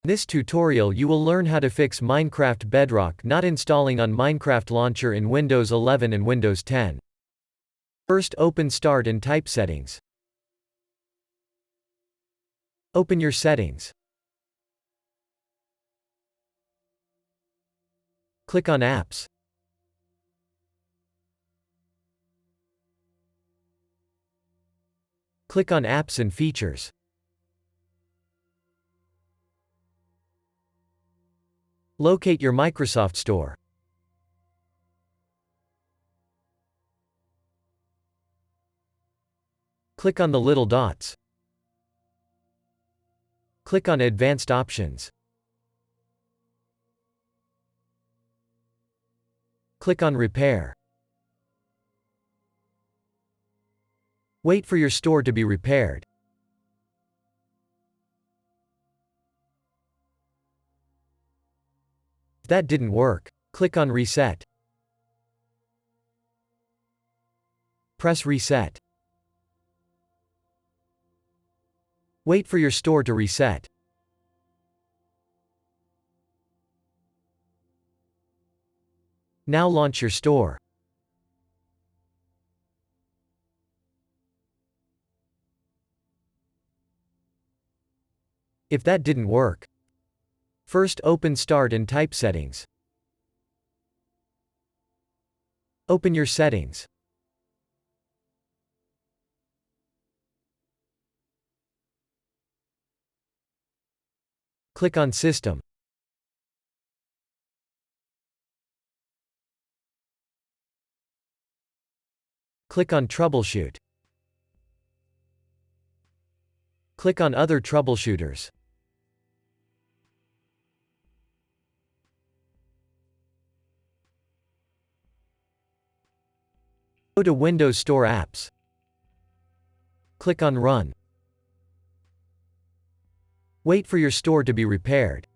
In this tutorial you will learn how to fix Minecraft Bedrock not installing on Minecraft Launcher in Windows 11 and Windows 10. First, open Start and type Settings. Open your settings. Click on Apps. Click on Apps and Features. Locate your Microsoft Store. Click on the little dots. Click on Advanced Options. Click on Repair. Wait for your store to be repaired. If that didn't work, click on Reset. Press Reset. Wait for your store to reset. Now launch your store. If that didn't work, first open Start and type Settings. Open your settings. Click on System. Click on Troubleshoot. Click on Other Troubleshooters. Go to Windows Store Apps. Click on Run. Wait for your store to be repaired.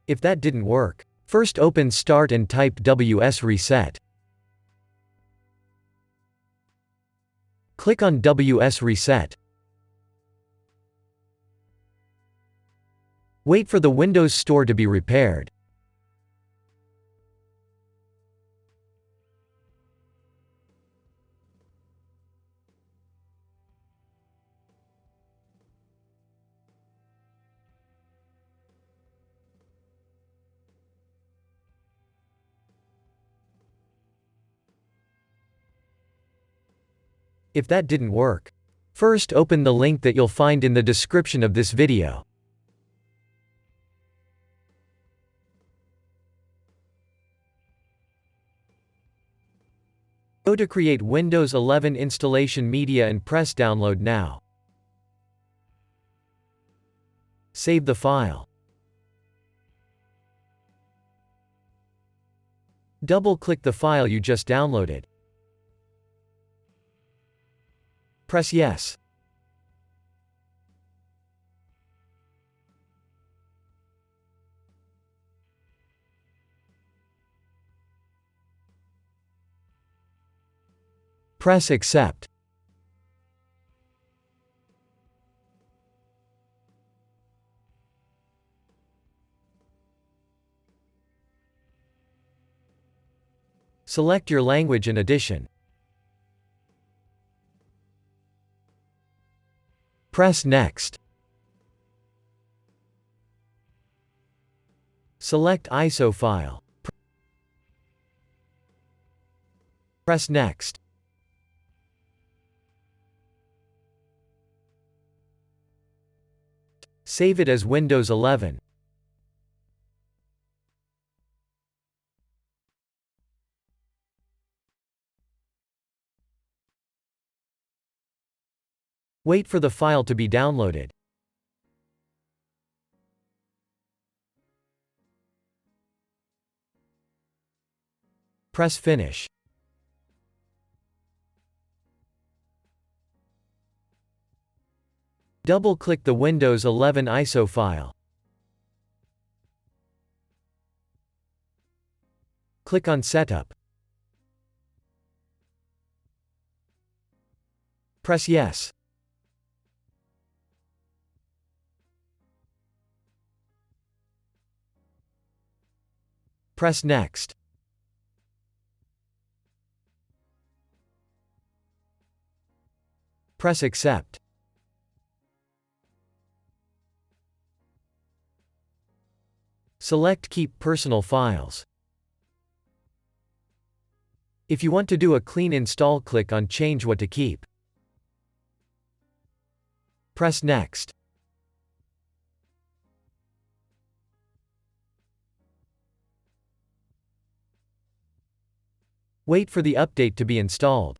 If that didn't work, first open Start and type WS Reset. Click on WS Reset. Wait for the Windows Store to be repaired. If that didn't work, first open the link that you'll find in the description of this video. Go to Create Windows 11 Installation Media and press Download Now. Save the file. Double-click the file you just downloaded. Press Yes. Press Accept. Select your language and edition. Press Next. Select ISO file. Press Next. Save it as Windows 11. Wait for the file to be downloaded. Press Finish. Double-click the Windows 11 ISO file. Click on Setup. Press Yes. Press Next. Press Accept. Select Keep Personal Files. If you want to do a clean install, click on Change What to Keep. Press Next. Wait for the update to be installed.